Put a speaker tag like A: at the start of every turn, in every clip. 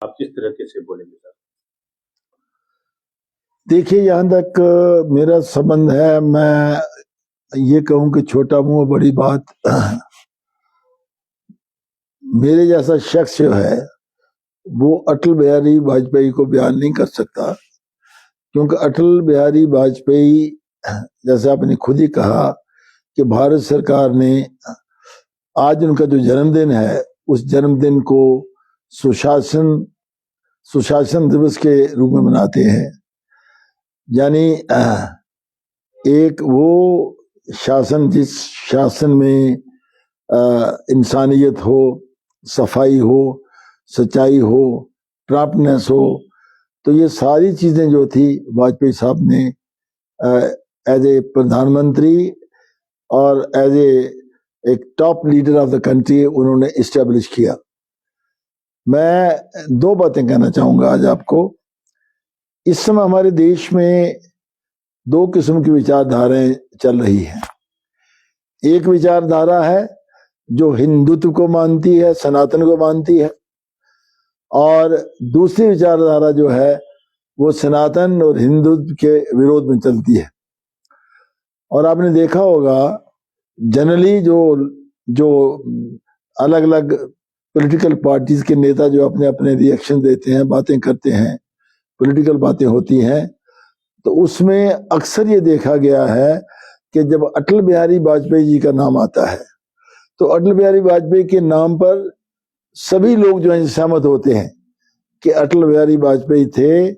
A: आप किस तरीके से बोलेंगे सर?
B: देखिए, यहाँ तक मेरा संबंध है, मैं ये कहूं कि छोटा मुंह बड़ी बात। मेरे जैसा शख्स जो है वो अटल बिहारी वाजपेयी को बयान नहीं कर सकता, क्योंकि अटल बिहारी वाजपेयी, जैसे आपने खुद ही कहा कि भारत सरकार ने आज उनका जो जन्मदिन है उस जन्मदिन को सुशासन दिवस के रूप में मनाते हैं। यानी एक वो शासन जिस शासन में इंसानियत हो, सफाई हो, सच्चाई हो, प्रॉम्प्टनेस हो, तो ये सारी चीजें जो थी वाजपेयी साहब ने एज ए प्रधानमंत्री और एज एक top leader of the country उन्होंने इस्टेब्लिश किया। मैं दो बातें कहना चाहूंगा आज आपको। इस समय हमारे देश में दो किस्म की विचारधाराएं चल रही हैं। एक विचारधारा है जो हिंदुत्व को मानती है, सनातन को मानती है, और दूसरी विचारधारा जो है वो सनातन और हिंदुत्व के विरोध में चलती है। और आपने देखा होगा जनरली जो अलग अलग पॉलिटिकल पार्टीज के नेता जो अपने अपने रिएक्शन देते हैं, बातें करते हैं, पॉलिटिकल बातें होती हैं, तो उसमें अक्सर ये देखा गया है कि जब अटल बिहारी वाजपेयी जी का नाम आता है तो अटल बिहारी वाजपेयी के नाम पर सभी लोग जो है सहमत होते हैं कि अटल बिहारी वाजपेयी थे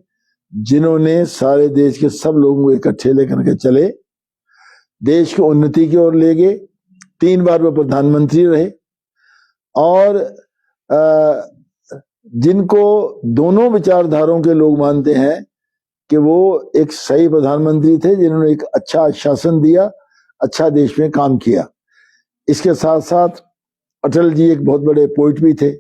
B: जिन्होंने सारे देश के सब लोगों को इकट्ठे लेकर के चले, देश को उन्नति की ओर ले गए, 3 बार वो प्रधानमंत्री रहे, और जिनको दोनों विचारधाराओं के लोग मानते हैं कि वो एक सही प्रधानमंत्री थे जिन्होंने एक अच्छा शासन दिया, अच्छा देश में काम किया। इसके साथ साथ अटल जी एक बहुत बड़े पोइट भी थे।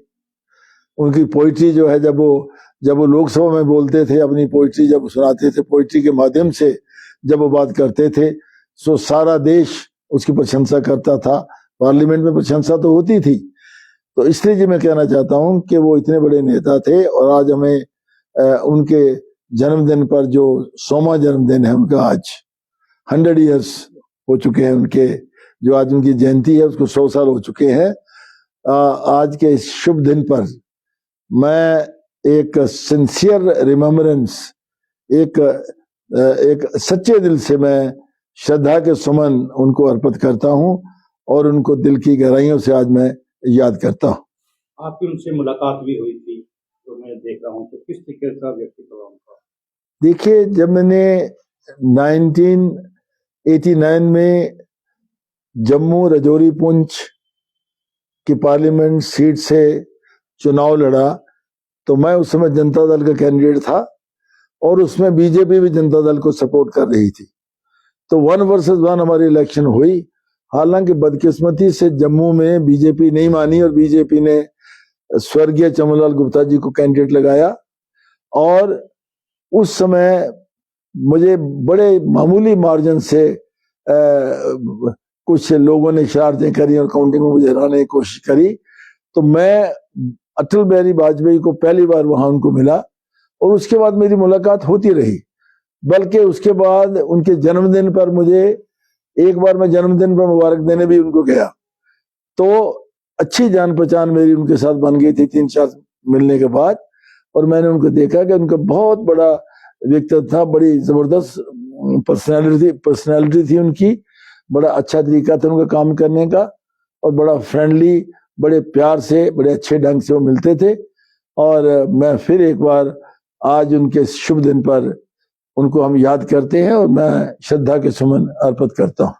B: उनकी पोइट्री जो है, जब वो लोकसभा में बोलते थे, अपनी पोइट्री जब सुनाते थे, पोइट्री के माध्यम से जब वो बात करते थे, सो सारा देश उसकी प्रशंसा करता था। पार्लियामेंट में प्रशंसा तो होती थी। तो इसलिए जी मैं कहना चाहता हूं कि वो इतने बड़े नेता थे, और आज हमें उनके जन्मदिन पर, जो 100वां जन्मदिन है उनका, आज 100 ईयर्स हो चुके हैं उनके, जो आज उनकी जयंती है उसको 100 साल हो चुके हैं। आज के इस शुभ दिन पर मैं एक सिंसियर रिमेम्बरेंस, एक सच्चे दिल से मैं श्रद्धा के सुमन उनको अर्पित करता हूं, और उनको दिल की गहराइयों से आज मैं याद करता हूं।
A: आपकी उनसे मुलाकात भी हुई थी तो मैं देख रहा हूँ, तो किस तरीके का व्यक्तित्व उनका?
B: देखिए, जब मैंने 1989 में जम्मू रजौरी पुंछ की पार्लियामेंट सीट से चुनाव लड़ा, तो मैं उस समय जनता दल का कैंडिडेट था, और उसमें बीजेपी भी जनता दल को सपोर्ट कर रही थी। तो 1 वर्सेस 1 हमारी इलेक्शन हुई। हालांकि बदकिस्मती से जम्मू में बीजेपी नहीं मानी, और बीजेपी ने स्वर्गीय चमनलाल गुप्ता जी को कैंडिडेट लगाया, और उस समय मुझे बड़े मामूली मार्जिन से कुछ लोगों ने शरारतें करी और काउंटिंग में मुझे हराने की कोशिश करी। तो मैं अटल बिहारी वाजपेयी को पहली बार वहां उनको मिला, और उसके बाद मेरी मुलाकात होती रही। बल्कि उसके बाद उनके जन्मदिन पर एक बार मैं जन्मदिन पर मुबारक देने भी उनको गया, तो अच्छी जान पहचान मेरी उनके साथ बन गई थी 3-4 मिलने के बाद। और मैंने उनको देखा कि उनका बहुत बड़ा व्यक्तित्व था, बड़ी जबरदस्त पर्सनैलिटी थी उनकी, बड़ा अच्छा तरीका था उनका काम करने का, और बड़ा फ्रेंडली, बड़े प्यार से, बड़े अच्छे ढंग से वो मिलते थे। और मैं फिर एक बार आज उनके शुभ दिन पर उनको हम याद करते हैं, और मैं श्रद्धा के सुमन अर्पित करता हूं।